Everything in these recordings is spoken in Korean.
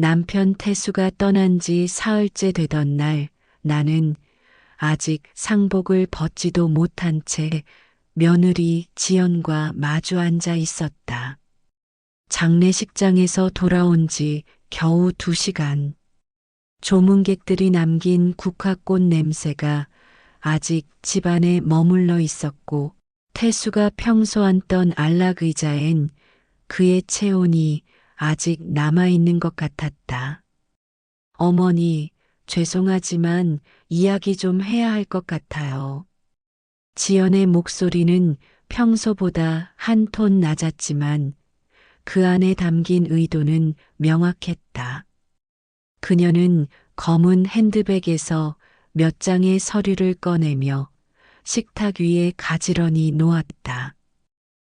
남편 태수가 떠난 지 사흘째 되던 날 나는 아직 상복을 벗지도 못한 채 며느리 지연과 마주 앉아 있었다. 장례식장에서 돌아온 지 겨우 2시간. 조문객들이 남긴 국화꽃 냄새가 아직 집안에 머물러 있었고 태수가 평소 앉던 안락 의자엔 그의 체온이 아직 남아있는 것 같았다. 어머니, 죄송하지만 이야기 좀 해야 할 것 같아요. 지연의 목소리는 평소보다 한 톤 낮았지만 그 안에 담긴 의도는 명확했다. 그녀는 검은 핸드백에서 몇 장의 서류를 꺼내며 식탁 위에 가지런히 놓았다.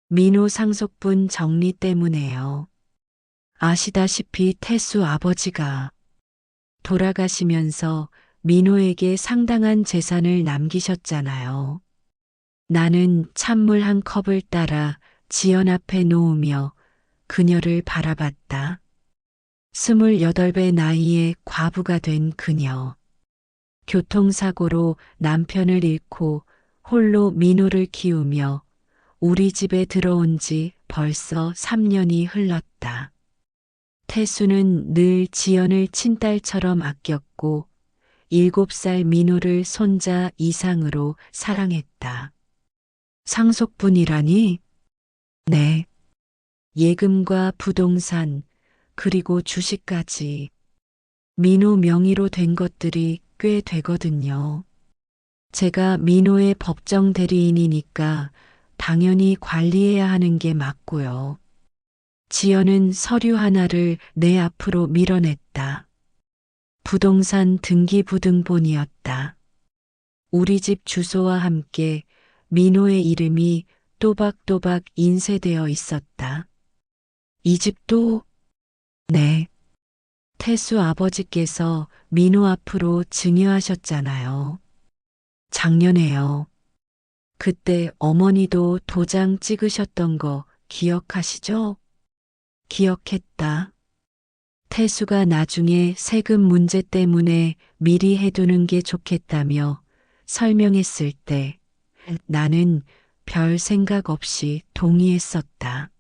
민호 상속분 정리 때문에요. 아시다시피 태수 아버지가 돌아가시면서 민호에게 상당한 재산을 남기셨잖아요. 나는 찬물 한 컵을 따라 지연 앞에 놓으며 그녀를 바라봤다. 28배 나이에 과부가 된 그녀. 교통사고로 남편을 잃고 홀로 민호를 키우며 우리 집에 들어온 지 벌써 3년이 흘렀다. 태수는 늘 지연을 친딸처럼 아꼈고 7살 민호를 손자 이상으로 사랑했다. 상속분이라니? 네. 예금과 부동산, 그리고 주식까지 민호 명의로 된 것들이 꽤 되거든요. 제가 민호의 법정 대리인이니까 당연히 관리해야 하는 게 맞고요. 지연은 서류 하나를 내 앞으로 밀어냈다. 부동산 등기부등본이었다. 우리 집 주소와 함께 민호의 이름이 또박또박 인쇄되어 있었다. 이 집도? 네. 태수 아버지께서 민호 앞으로 증여하셨잖아요. 작년에요. 그때 어머니도 도장 찍으셨던 거 기억하시죠? 기억했다. 태수가 나중에 세금 문제 때문에 미리 해두는 게 좋겠다며 설명했을 때 나는 별 생각 없이 동의했었다.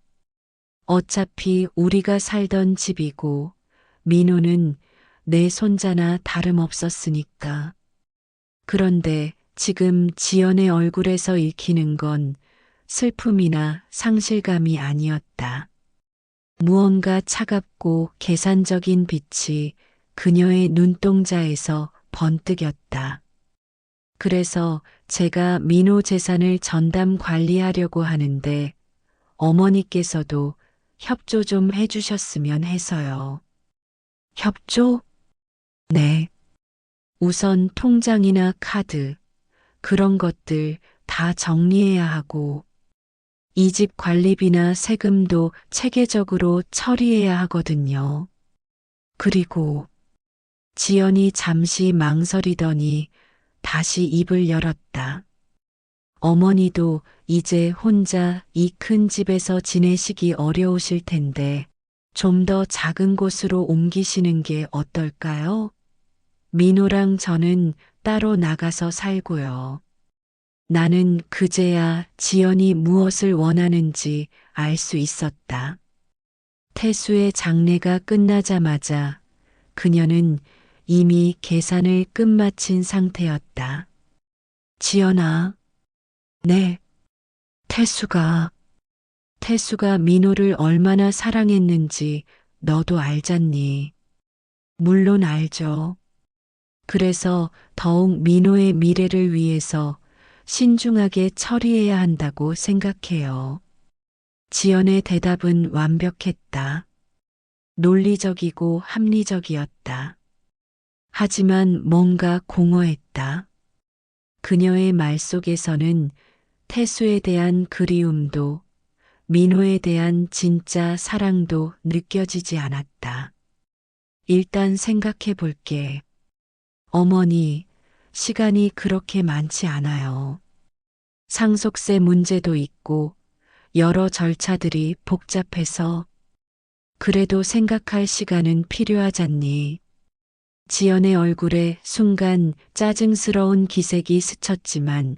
어차피 우리가 살던 집이고 민호는 내 손자나 다름없었으니까. 그런데 지금 지연의 얼굴에서 읽히는 건 슬픔이나 상실감이 아니었다. 무언가 차갑고 계산적인 빛이 그녀의 눈동자에서 번뜩였다. 그래서 제가 민호 재산을 전담 관리하려고 하는데 어머니께서도 협조 좀 해주셨으면 해서요. 협조? 네. 우선 통장이나 카드, 그런 것들 다 정리해야 하고, 이 집 관리비나 세금도 체계적으로 처리해야 하거든요. 그리고 지연이 잠시 망설이더니 다시 입을 열었다. 어머니도 이제 혼자 이 큰 집에서 지내시기 어려우실 텐데 좀 더 작은 곳으로 옮기시는 게 어떨까요? 민호랑 저는 따로 나가서 살고요. 나는 그제야 지연이 무엇을 원하는지 알 수 있었다. 태수의 장례가 끝나자마자 그녀는 이미 계산을 끝마친 상태였다. 지연아. 네. 태수가 민호를 얼마나 사랑했는지 너도 알잖니. 물론 알죠. 그래서 더욱 민호의 미래를 위해서 신중하게 처리해야 한다고 생각해요. 지연의 대답은 완벽했다. 논리적이고 합리적이었다. 하지만 뭔가 공허했다. 그녀의 말 속에서는 태수에 대한 그리움도 민호에 대한 진짜 사랑도 느껴지지 않았다. 일단 생각해 볼게. 어머니, 시간이 그렇게 많지 않아요. 상속세 문제도 있고 여러 절차들이 복잡해서 그래도 생각할 시간은 필요하잖니. 지연의 얼굴에 순간 짜증스러운 기색이 스쳤지만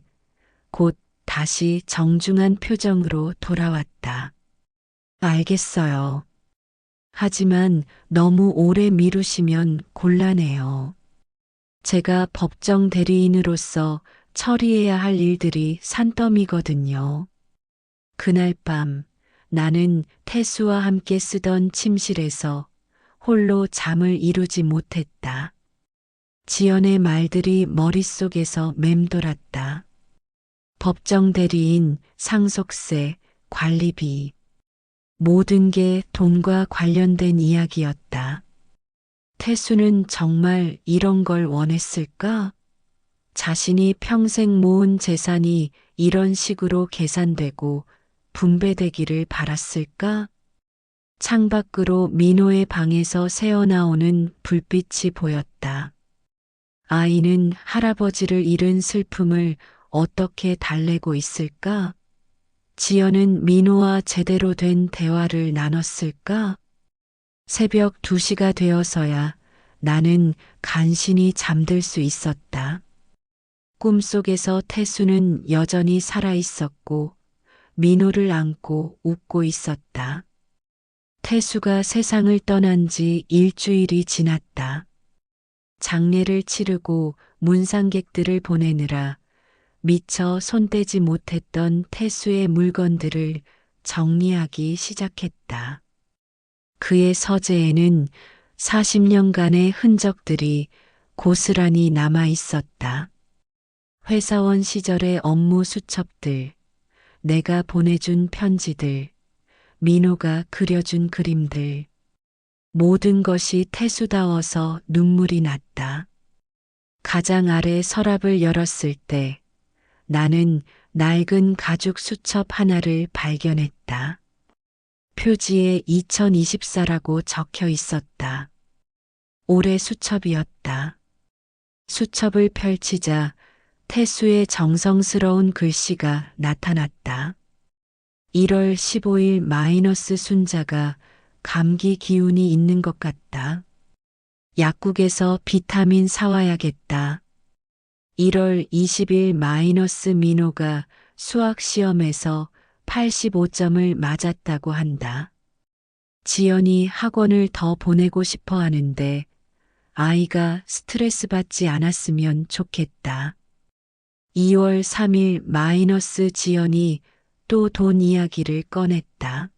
곧 다시 정중한 표정으로 돌아왔다. 알겠어요. 하지만 너무 오래 미루시면 곤란해요. 제가 법정 대리인으로서 처리해야 할 일들이 산더미거든요. 그날 밤 나는 태수와 함께 쓰던 침실에서 홀로 잠을 이루지 못했다. 지연의 말들이 머릿속에서 맴돌았다. 법정 대리인, 상속세, 관리비. 모든 게 돈과 관련된 이야기였다. 태수는 정말 이런 걸 원했을까? 자신이 평생 모은 재산이 이런 식으로 계산되고 분배되기를 바랐을까? 창밖으로 민호의 방에서 새어나오는 불빛이 보였다. 아이는 할아버지를 잃은 슬픔을 어떻게 달래고 있을까? 지연은 민호와 제대로 된 대화를 나눴을까? 새벽 2시가 되어서야 나는 간신히 잠들 수 있었다. 꿈속에서 태수는 여전히 살아 있었고 민호를 안고 웃고 있었다. 태수가 세상을 떠난 지 일주일이 지났다. 장례를 치르고 문상객들을 보내느라 미처 손대지 못했던 태수의 물건들을 정리하기 시작했다. 그의 서재에는 40년간의 흔적들이 고스란히 남아 있었다. 회사원 시절의 업무 수첩들, 내가 보내준 편지들, 민호가 그려준 그림들, 모든 것이 태수다워서 눈물이 났다. 가장 아래 서랍을 열었을 때 나는 낡은 가죽 수첩 하나를 발견했다. 표지에 2024라고 적혀 있었다. 올해 수첩이었다. 수첩을 펼치자 태수의 정성스러운 글씨가 나타났다. 1월 15일 마이너스 순자가 감기 기운이 있는 것 같다. 약국에서 비타민 사와야겠다. 1월 20일 마이너스 민호가 수학 시험에서 85점을 맞았다고 한다. 지연이 학원을 더 보내고 싶어 하는데 아이가 스트레스 받지 않았으면 좋겠다. 2월 3일 마이너스 지연이 또 돈 이야기를 꺼냈다.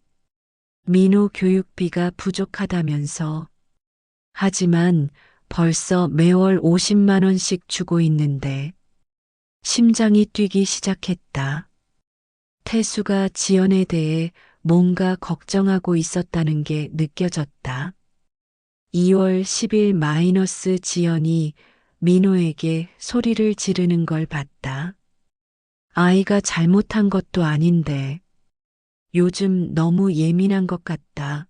민호 교육비가 부족하다면서. 하지만 벌써 매월 50만 원씩 주고 있는데 심장이 뛰기 시작했다. 태수가 지연에 대해 뭔가 걱정하고 있었다는 게 느껴졌다. 2월 10일 마이너스 지연이 민호에게 소리를 지르는 걸 봤다. 아이가 잘못한 것도 아닌데 요즘 너무 예민한 것 같다.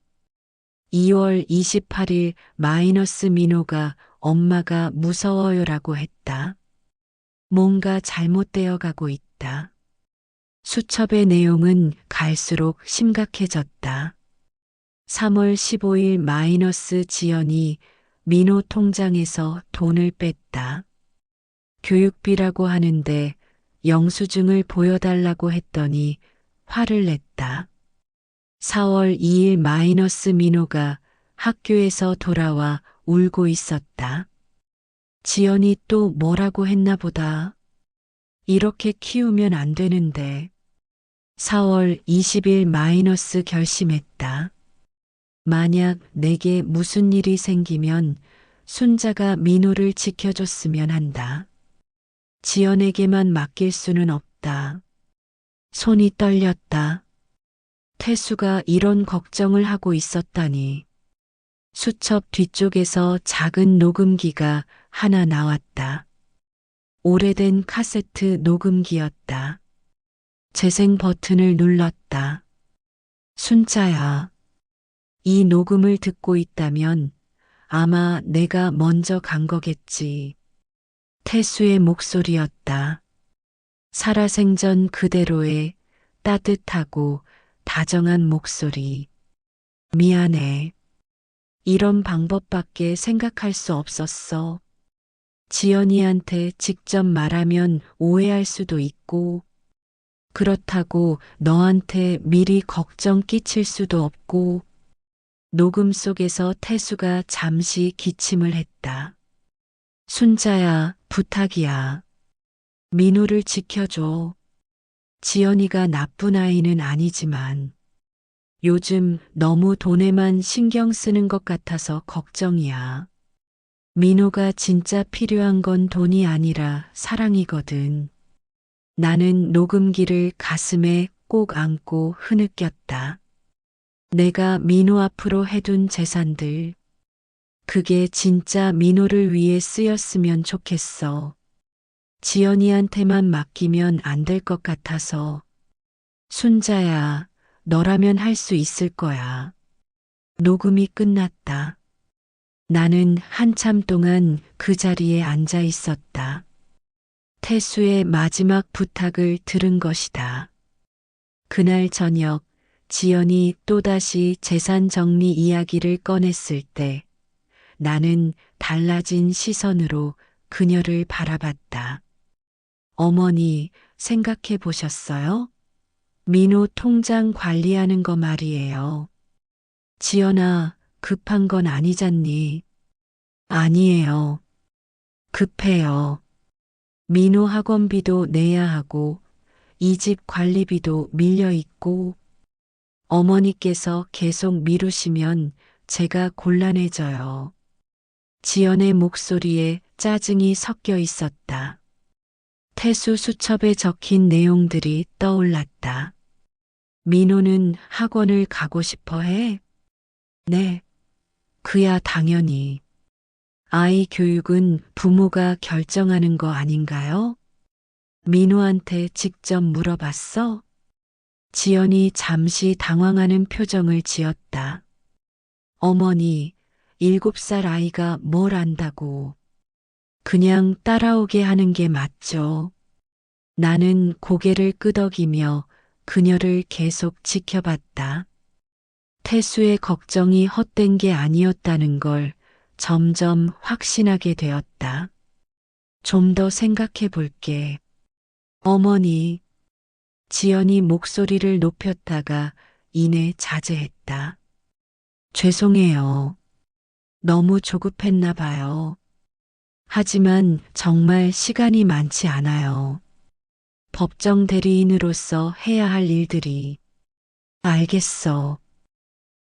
2월 28일 마이너스 민호가 엄마가 무서워요라고 했다. 뭔가 잘못되어 가고 있다. 수첩의 내용은 갈수록 심각해졌다. 3월 15일 마이너스 지연이 민호 통장에서 돈을 뺐다. 교육비라고 하는데 영수증을 보여달라고 했더니 화를 냈다. 4월 2일 마이너스 민호가 학교에서 돌아와 울고 있었다. 지연이 또 뭐라고 했나 보다. 이렇게 키우면 안 되는데. 4월 20일 마이너스 결심했다. 만약 내게 무슨 일이 생기면 순자가 민호를 지켜줬으면 한다. 지연에게만 맡길 수는 없다. 손이 떨렸다. 태수가 이런 걱정을 하고 있었다니. 수첩 뒤쪽에서 작은 녹음기가 하나 나왔다. 오래된 카세트 녹음기였다. 재생 버튼을 눌렀다. 순자야. 이 녹음을 듣고 있다면 아마 내가 먼저 간 거겠지. 태수의 목소리였다. 살아생전 그대로의 따뜻하고 다정한 목소리. 미안해. 이런 방법밖에 생각할 수 없었어. 지연이한테 직접 말하면 오해할 수도 있고, 그렇다고 너한테 미리 걱정 끼칠 수도 없고, 녹음 속에서 태수가 잠시 기침을 했다. 순자야, 부탁이야. 민호를 지켜줘. 지연이가 나쁜 아이는 아니지만 요즘 너무 돈에만 신경 쓰는 것 같아서 걱정이야. 민호가 진짜 필요한 건 돈이 아니라 사랑이거든. 나는 녹음기를 가슴에 꼭 안고 흐느꼈다. 내가 민호 앞으로 해둔 재산들, 그게 진짜 민호를 위해 쓰였으면 좋겠어. 지연이한테만 맡기면 안 될 것 같아서. 순자야, 너라면 할 수 있을 거야. 녹음이 끝났다. 나는 한참 동안 그 자리에 앉아 있었다. 태수의 마지막 부탁을 들은 것이다. 그날 저녁, 지연이 또다시 재산 정리 이야기를 꺼냈을 때 나는 달라진 시선으로 그녀를 바라봤다. 어머니, 생각해 보셨어요? 민호 통장 관리하는 거 말이에요. 지연아, 급한 건 아니잖니. 아니에요. 급해요. 민호 학원비도 내야 하고, 이 집 관리비도 밀려 있고, 어머니께서 계속 미루시면 제가 곤란해져요. 지연의 목소리에 짜증이 섞여 있었다. 태수 수첩에 적힌 내용들이 떠올랐다. 민호는 학원을 가고 싶어 해? 네. 그야 당연히. 아이 교육은 부모가 결정하는 거 아닌가요? 민호한테 직접 물어봤어? 지연이 잠시 당황하는 표정을 지었다. 어머니, 7살 아이가 뭘 안다고. 그냥 따라오게 하는 게 맞죠. 나는 고개를 끄덕이며 그녀를 계속 지켜봤다. 태수의 걱정이 헛된 게 아니었다는 걸 점점 확신하게 되었다. 좀 더 생각해 볼게. 어머니, 지연이 목소리를 높였다가 이내 자제했다. 죄송해요. 너무 조급했나 봐요. 하지만 정말 시간이 많지 않아요. 법정 대리인으로서 해야 할 일들이. 알겠어.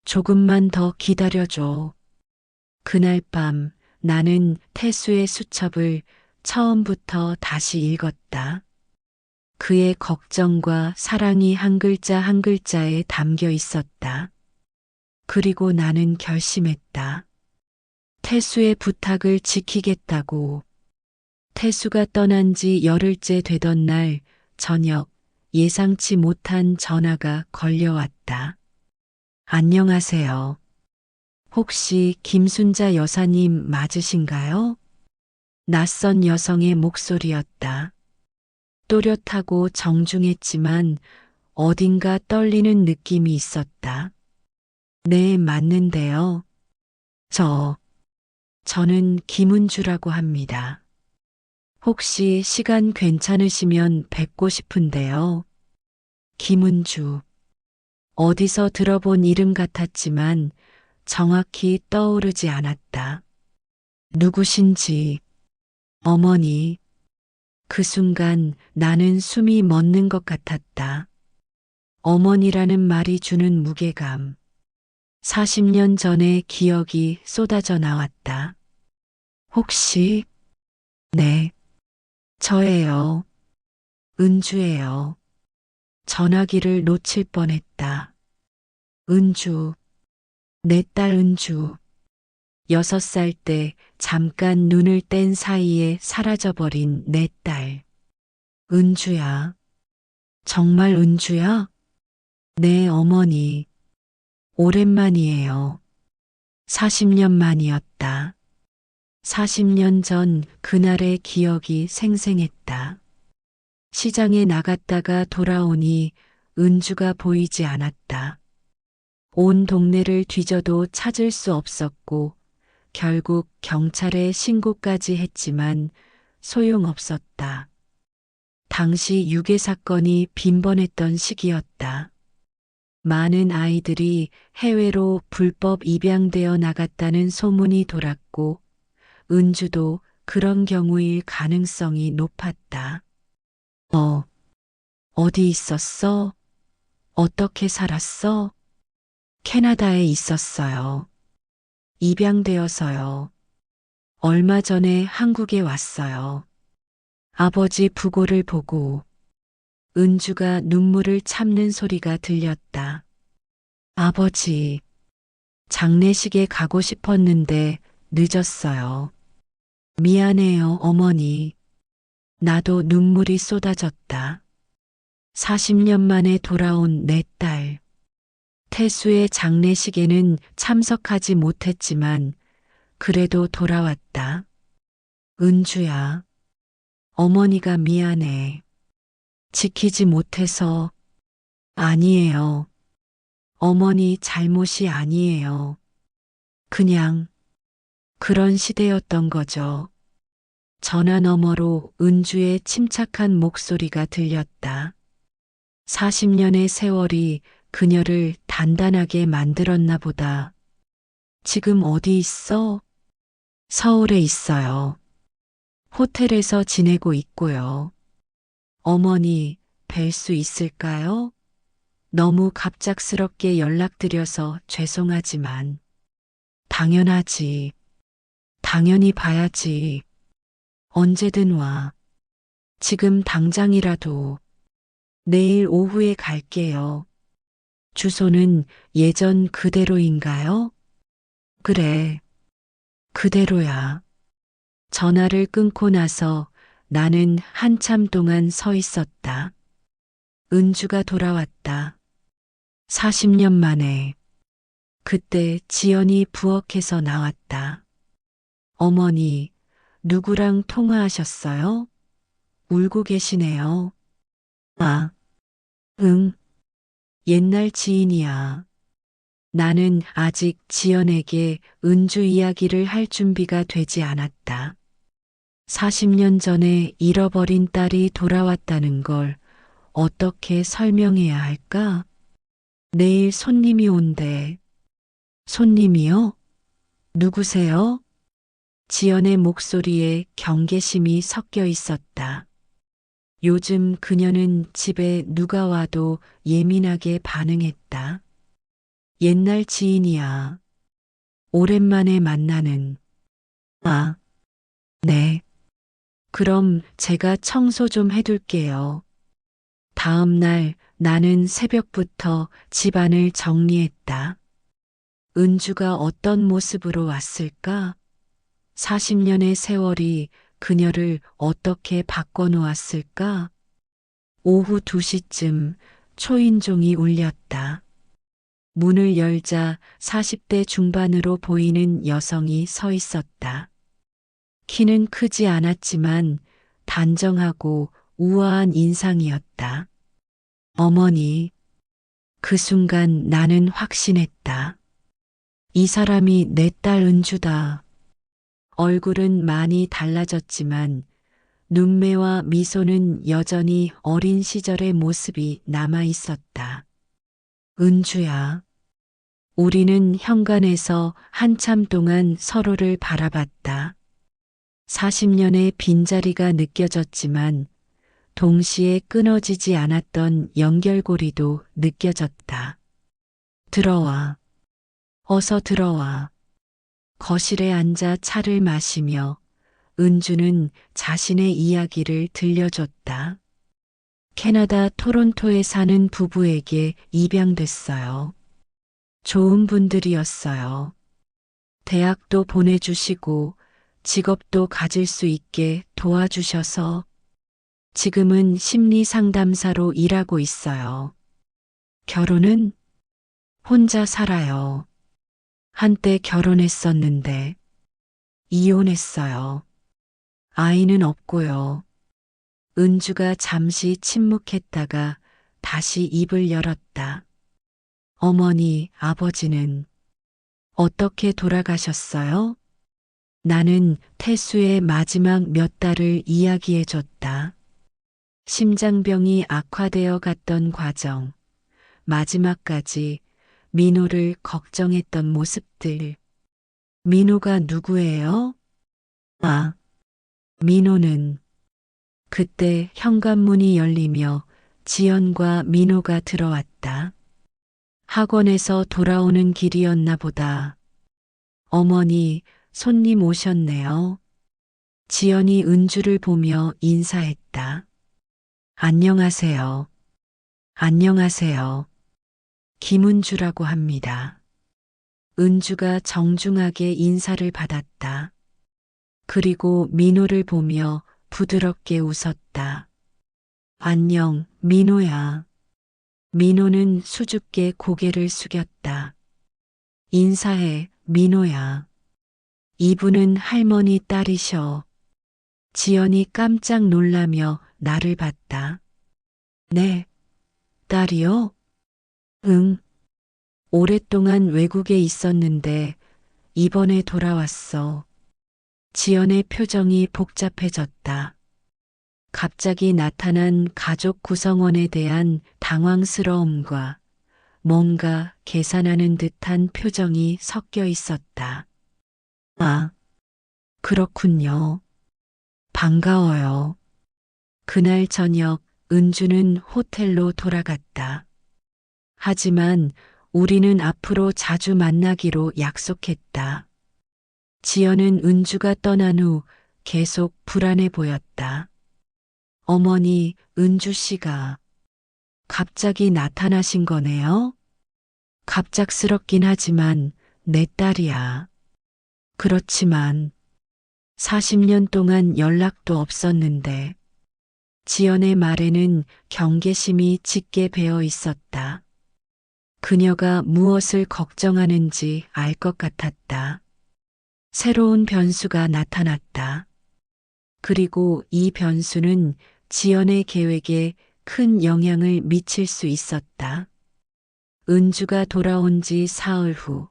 조금만 더 기다려줘. 그날 밤 나는 태수의 수첩을 처음부터 다시 읽었다. 그의 걱정과 사랑이 한 글자 한 글자에 담겨 있었다. 그리고 나는 결심했다. 태수의 부탁을 지키겠다고. 태수가 떠난 지 열흘째 되던 날 저녁 예상치 못한 전화가 걸려왔다. 안녕하세요. 혹시 김순자 여사님 맞으신가요? 낯선 여성의 목소리였다. 또렷하고 정중했지만 어딘가 떨리는 느낌이 있었다. 네, 맞는데요. 저는 김은주라고 합니다. 혹시 시간 괜찮으시면 뵙고 싶은데요. 김은주. 어디서 들어본 이름 같았지만 정확히 떠오르지 않았다. 누구신지. 어머니. 그 순간 나는 숨이 멎는 것 같았다. 어머니라는 말이 주는 무게감. 40년 전의 기억이 쏟아져 나왔다. 혹시, 네, 저예요. 은주예요. 전화기를 놓칠 뻔했다. 은주, 내 딸 은주. 6살 때 잠깐 눈을 뗀 사이에 사라져버린 내 딸. 은주야. 정말 은주야? 네, 어머니. 오랜만이에요. 40년 만이었다. 40년 전 그날의 기억이 생생했다. 시장에 나갔다가 돌아오니 은주가 보이지 않았다. 온 동네를 뒤져도 찾을 수 없었고 결국 경찰에 신고까지 했지만 소용없었다. 당시 유괴 사건이 빈번했던 시기였다. 많은 아이들이 해외로 불법 입양되어 나갔다는 소문이 돌았고 은주도 그런 경우일 가능성이 높았다. 어디 있었어? 어떻게 살았어? 캐나다에 있었어요. 입양되어서요. 얼마 전에 한국에 왔어요. 아버지 부고를 보고 은주가 눈물을 참는 소리가 들렸다. 아버지, 장례식에 가고 싶었는데 늦었어요. 미안해요, 어머니. 나도 눈물이 쏟아졌다. 40년 만에 돌아온 내 딸. 태수의 장례식에는 참석하지 못했지만 그래도 돌아왔다. 은주야, 어머니가 미안해. 지키지 못해서. 아니에요. 어머니 잘못이 아니에요. 그냥 그런 시대였던 거죠. 전화 너머로 은주의 침착한 목소리가 들렸다. 40년의 세월이 그녀를 단단하게 만들었나 보다. 지금 어디 있어? 서울에 있어요. 호텔에서 지내고 있고요. 어머니, 뵐 수 있을까요? 너무 갑작스럽게 연락드려서 죄송하지만. 당연하지. 당연히 봐야지. 언제든 와. 지금 당장이라도. 내일 오후에 갈게요. 주소는 예전 그대로인가요? 그래. 그대로야. 전화를 끊고 나서 나는 한참 동안 서 있었다. 은주가 돌아왔다. 40년 만에. 그때 지연이 부엌에서 나왔다. 어머니, 누구랑 통화하셨어요? 울고 계시네요. 아, 응. 옛날 지인이야. 나는 아직 지연에게 은주 이야기를 할 준비가 되지 않았다. 40년 전에 잃어버린 딸이 돌아왔다는 걸 어떻게 설명해야 할까? 내일 손님이 온대. 손님이요? 누구세요? 지연의 목소리에 경계심이 섞여 있었다. 요즘 그녀는 집에 누가 와도 예민하게 반응했다. 옛날 지인이야. 오랜만에 만나는. 아, 네. 그럼 제가 청소 좀 해둘게요. 다음 날 나는 새벽부터 집안을 정리했다. 은주가 어떤 모습으로 왔을까? 40년의 세월이 그녀를 어떻게 바꿔놓았을까? 오후 2시쯤 초인종이 울렸다. 문을 열자 40대 중반으로 보이는 여성이 서 있었다. 키는 크지 않았지만 단정하고 우아한 인상이었다. 어머니, 그 순간 나는 확신했다. 이 사람이 내 딸 은주다. 얼굴은 많이 달라졌지만 눈매와 미소는 여전히 어린 시절의 모습이 남아 있었다. 은주야. 우리는 현관에서 한참 동안 서로를 바라봤다. 40년의 빈자리가 느껴졌지만 동시에 끊어지지 않았던 연결고리도 느껴졌다. 들어와. 어서 들어와. 거실에 앉아 차를 마시며 은주는 자신의 이야기를 들려줬다. 캐나다 토론토에 사는 부부에게 입양됐어요. 좋은 분들이었어요. 대학도 보내주시고 직업도 가질 수 있게 도와주셔서 지금은 심리 상담사로 일하고 있어요. 결혼은 혼자 살아요. 한때 결혼했었는데 이혼했어요. 아이는 없고요. 은주가 잠시 침묵했다가 다시 입을 열었다. 어머니, 아버지는 어떻게 돌아가셨어요? 나는 태수의 마지막 몇 달을 이야기해 줬다. 심장병이 악화되어 갔던 과정, 마지막까지 민호를 걱정했던 모습들. 민호가 누구예요? 아, 민호는 그때 현관문이 열리며 지연과 민호가 들어왔다. 학원에서 돌아오는 길이었나 보다. 어머니, 손님 오셨네요. 지연이 은주를 보며 인사했다. 안녕하세요. 안녕하세요. 김은주라고 합니다. 은주가 정중하게 인사를 받았다. 그리고 민호를 보며 부드럽게 웃었다. 안녕, 민호야. 민호는 수줍게 고개를 숙였다. 인사해, 민호야. 이분은 할머니 딸이셔. 지연이 깜짝 놀라며 나를 봤다. 네, 딸이요? 응. 오랫동안 외국에 있었는데 이번에 돌아왔어. 지연의 표정이 복잡해졌다. 갑자기 나타난 가족 구성원에 대한 당황스러움과 뭔가 계산하는 듯한 표정이 섞여 있었다. 아, 그렇군요. 반가워요. 그날 저녁 은주는 호텔로 돌아갔다. 하지만 우리는 앞으로 자주 만나기로 약속했다. 지연은 은주가 떠난 후 계속 불안해 보였다. 어머니, 은주 씨가 갑자기 나타나신 거네요? 갑작스럽긴 하지만 내 딸이야. 그렇지만 40년 동안 연락도 없었는데 지연의 말에는 경계심이 짙게 배어 있었다. 그녀가 무엇을 걱정하는지 알 것 같았다. 새로운 변수가 나타났다. 그리고 이 변수는 지연의 계획에 큰 영향을 미칠 수 있었다. 은주가 돌아온 지 사흘 후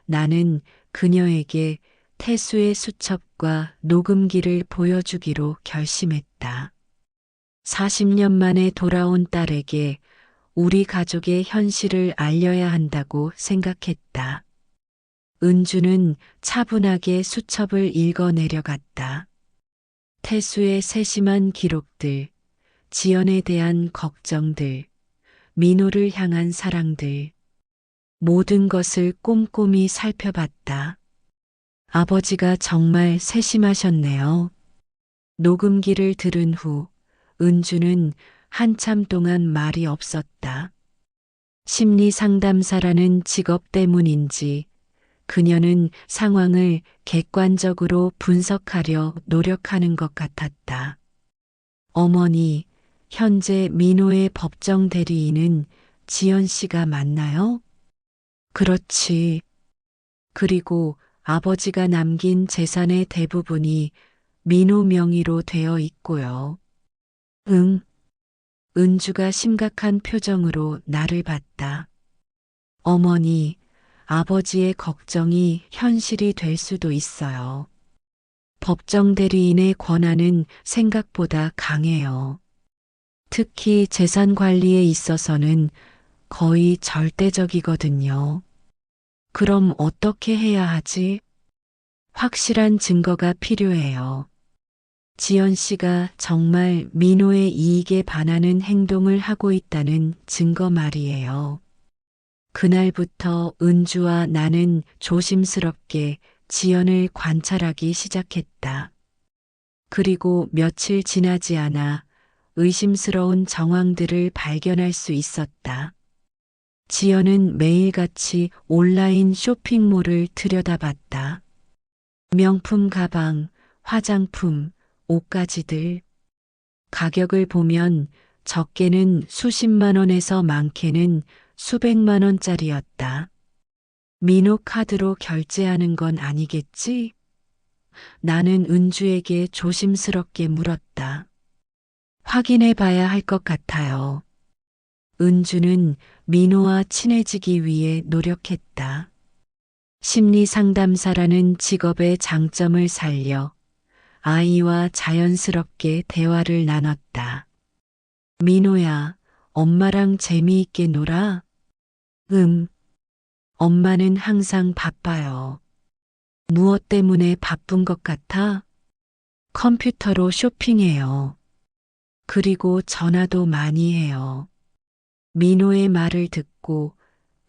나는 그녀에게 태수의 수첩과 녹음기를 보여주기로 결심했다. 40년 만에 돌아온 딸에게 우리 가족의 현실을 알려야 한다고 생각했다. 은주는 차분하게 수첩을 읽어 내려갔다. 태수의 세심한 기록들, 지연에 대한 걱정들, 민호를 향한 사랑들, 모든 것을 꼼꼼히 살펴봤다. 아버지가 정말 세심하셨네요. 녹음기를 들은 후 은주는 한참 동안 말이 없었다. 심리 상담사라는 직업 때문인지 그녀는 상황을 객관적으로 분석하려 노력하는 것 같았다. 어머니, 현재 민호의 법정 대리인은 지연 씨가 맞나요? 그렇지. 그리고 아버지가 남긴 재산의 대부분이 민호 명의로 되어 있고요. 응. 은주가 심각한 표정으로 나를 봤다. 어머니, 아버지의 걱정이 현실이 될 수도 있어요. 법정 대리인의 권한은 생각보다 강해요. 특히 재산 관리에 있어서는 거의 절대적이거든요. 그럼 어떻게 해야 하지? 확실한 증거가 필요해요. 지연 씨가 정말 민호의 이익에 반하는 행동을 하고 있다는 증거 말이에요. 그날부터 은주와 나는 조심스럽게 지연을 관찰하기 시작했다. 그리고 며칠 지나지 않아 의심스러운 정황들을 발견할 수 있었다. 지연은 매일같이 온라인 쇼핑몰을 들여다봤다. 명품 가방, 화장품, 옷가지들. 가격을 보면 적게는 수십만 원에서 많게는 수백만 원짜리였다. 민호 카드로 결제하는 건 아니겠지? 나는 은주에게 조심스럽게 물었다. 확인해 봐야 할 것 같아요. 은주는 민호와 친해지기 위해 노력했다. 심리 상담사라는 직업의 장점을 살려 아이와 자연스럽게 대화를 나눴다. 민호야, 엄마랑 재미있게 놀아? 엄마는 항상 바빠요. 무엇 때문에 바쁜 것 같아? 컴퓨터로 쇼핑해요. 그리고 전화도 많이 해요. 민호의 말을 듣고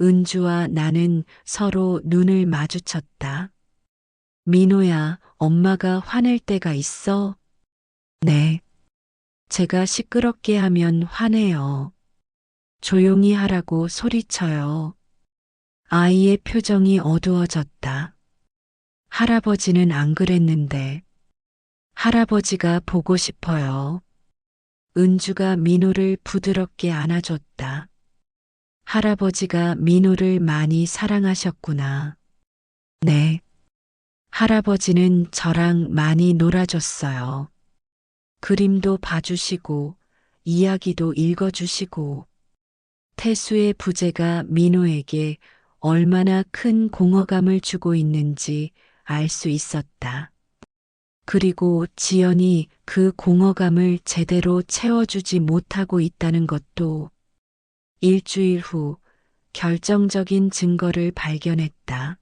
은주와 나는 서로 눈을 마주쳤다. 민호야, 엄마가 화낼 때가 있어? 네. 제가 시끄럽게 하면 화내요. 조용히 하라고 소리쳐요. 아이의 표정이 어두워졌다. 할아버지는 안 그랬는데. 할아버지가 보고 싶어요. 은주가 민호를 부드럽게 안아줬다. 할아버지가 민호를 많이 사랑하셨구나. 네. 할아버지는 저랑 많이 놀아줬어요. 그림도 봐주시고, 이야기도 읽어주시고, 태수의 부재가 민호에게 얼마나 큰 공허감을 주고 있는지 알 수 있었다. 그리고 지연이 그 공허감을 제대로 채워주지 못하고 있다는 것도 일주일 후 결정적인 증거를 발견했다.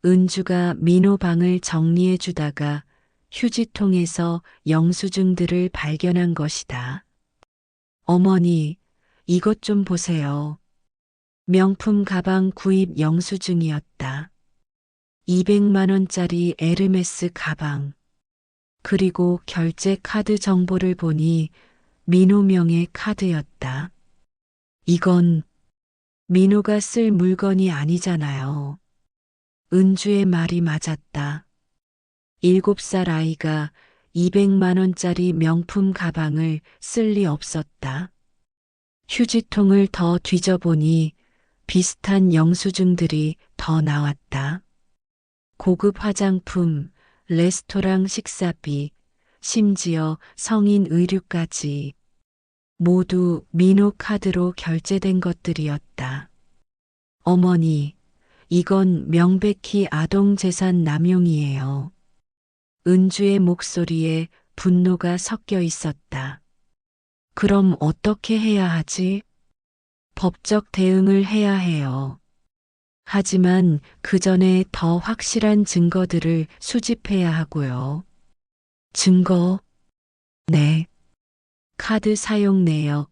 은주가 민호 방을 정리해 주다가 휴지통에서 영수증들을 발견한 것이다. 어머니, 이것 좀 보세요. 명품 가방 구입 영수증이었다. 200만 원짜리 에르메스 가방. 그리고 결제 카드 정보를 보니 민호명의 카드였다. 이건 민호가 쓸 물건이 아니잖아요. 은주의 말이 맞았다. 7살 아이가 200만 원짜리 명품 가방을 쓸 리 없었다. 휴지통을 더 뒤져보니 비슷한 영수증들이 더 나왔다. 고급 화장품, 레스토랑 식사비, 심지어 성인 의류까지 모두 민호 카드로 결제된 것들이었다. 어머니, 이건 명백히 아동재산 남용이에요. 은주의 목소리에 분노가 섞여 있었다. 그럼 어떻게 해야 하지? 법적 대응을 해야 해요. 하지만 그 전에 더 확실한 증거들을 수집해야 하고요. 증거? 네. 카드 사용 내역,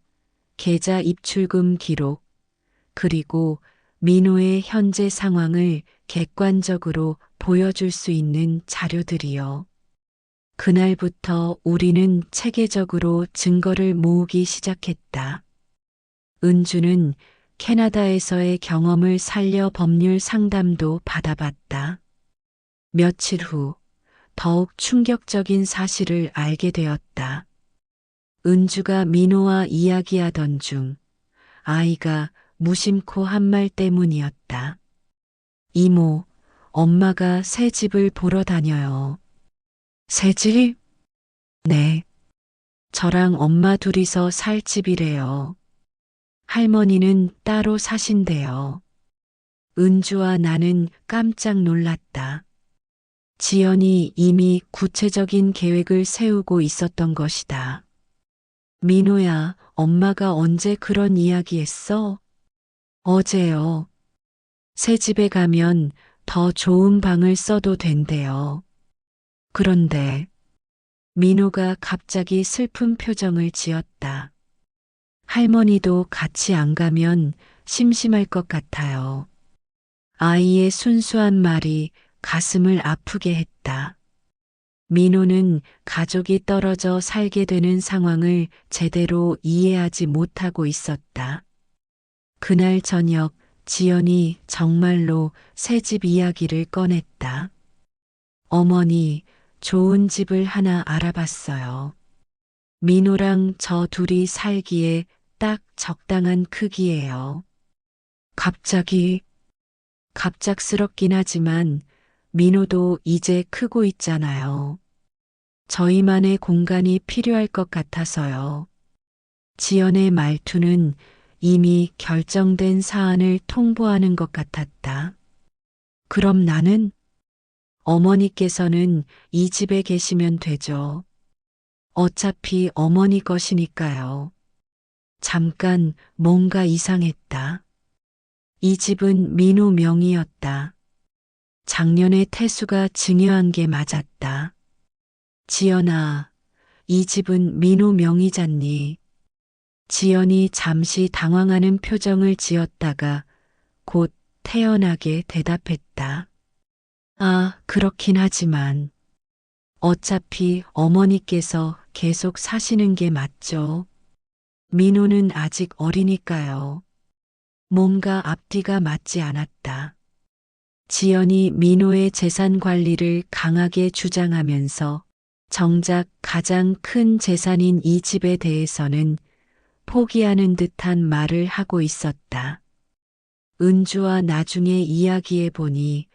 계좌 입출금 기록, 그리고 민호의 현재 상황을 객관적으로 보여줄 수 있는 자료들이요. 그날부터 우리는 체계적으로 증거를 모으기 시작했다. 은주는 캐나다에서의 경험을 살려 법률 상담도 받아봤다. 며칠 후 더욱 충격적인 사실을 알게 되었다. 은주가 민호와 이야기하던 중 아이가 무심코 한 말 때문이었다. 이모, 엄마가 새 집을 보러 다녀요. 새 집? 네. 저랑 엄마 둘이서 살 집이래요. 할머니는 따로 사신대요. 은주와 나는 깜짝 놀랐다. 지연이 이미 구체적인 계획을 세우고 있었던 것이다. 민호야, 엄마가 언제 그런 이야기 했어? 어제요. 새 집에 가면 더 좋은 방을 써도 된대요. 그런데 민호가 갑자기 슬픈 표정을 지었다. 할머니도 같이 안 가면 심심할 것 같아요. 아이의 순수한 말이 가슴을 아프게 했다. 민호는 가족이 떨어져 살게 되는 상황을 제대로 이해하지 못하고 있었다. 그날 저녁 지연이 정말로 새집 이야기를 꺼냈다. 어머니, 좋은 집을 하나 알아봤어요. 민호랑 저 둘이 살기에 딱 적당한 크기예요. 갑작스럽긴 하지만 민호도 이제 크고 있잖아요. 저희만의 공간이 필요할 것 같아서요. 지연의 말투는 이미 결정된 사안을 통보하는 것 같았다. 그럼 나는? 어머니께서는 이 집에 계시면 되죠. 어차피 어머니 것이니까요. 잠깐 뭔가 이상했다. 이 집은 민호 명의였다. 작년에 태수가 증여한 게 맞았다. 지연아, 이 집은 민호 명의잖니. 지연이 잠시 당황하는 표정을 지었다가 곧 태연하게 대답했다. 아, 그렇긴 하지만 어차피 어머니께서 계속 사시는 게 맞죠. 민호는 아직 어리니까요. 뭔가 앞뒤가 맞지 않았다. 지연이 민호의 재산 관리를 강하게 주장하면서 정작 가장 큰 재산인 이 집에 대해서는 포기하는 듯한 말을 하고 있었다. 은주와 나중에 이야기해 보니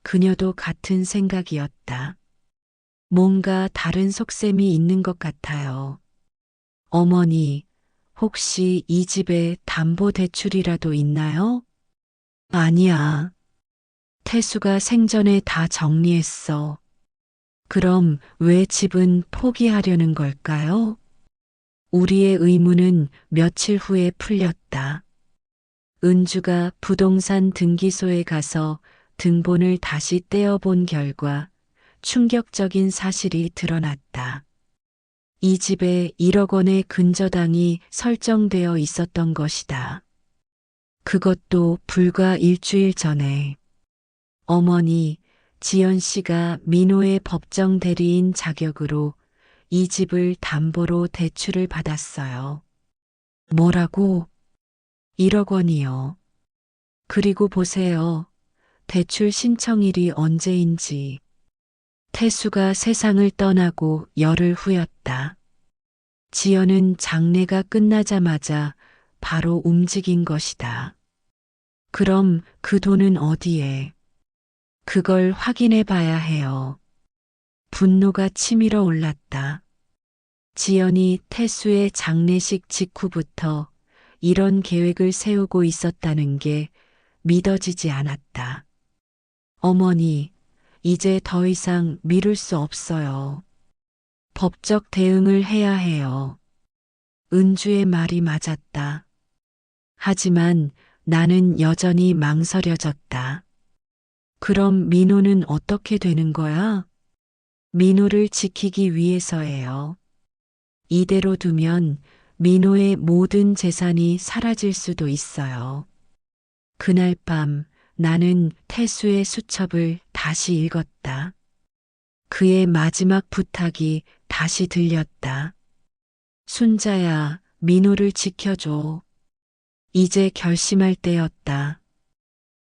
그녀도 같은 생각이었다. 뭔가 다른 속셈이 있는 것 같아요. 어머니, 혹시 이 집에 담보대출이라도 있나요? 아니야. 태수가 생전에 다 정리했어. 그럼 왜 집은 포기하려는 걸까요? 우리의 의문은 며칠 후에 풀렸다. 은주가 부동산 등기소에 가서 등본을 다시 떼어본 결과 충격적인 사실이 드러났다. 이 집에 1억 원의 근저당이 설정되어 있었던 것이다. 그것도 불과 일주일 전에. 어머니, 지연 씨가 민호의 법정 대리인 자격으로 이 집을 담보로 대출을 받았어요. 뭐라고? 1억 원이요. 그리고 보세요. 대출 신청일이 언제인지. 태수가 세상을 떠나고 열흘 후였다. 지연은 장례가 끝나자마자 바로 움직인 것이다. 그럼 그 돈은 어디에? 그걸 확인해 봐야 해요. 분노가 치밀어 올랐다. 지연이 태수의 장례식 직후부터 이런 계획을 세우고 있었다는 게 믿어지지 않았다. 어머니, 이제 더 이상 미룰 수 없어요. 법적 대응을 해야 해요. 은주의 말이 맞았다. 하지만 나는 여전히 망설여졌다. 그럼 민호는 어떻게 되는 거야? 민호를 지키기 위해서예요. 이대로 두면 민호의 모든 재산이 사라질 수도 있어요. 그날 밤 나는 태수의 수첩을 다시 읽었다. 그의 마지막 부탁이 다시 들렸다. 순자야, 민호를 지켜줘. 이제 결심할 때였다.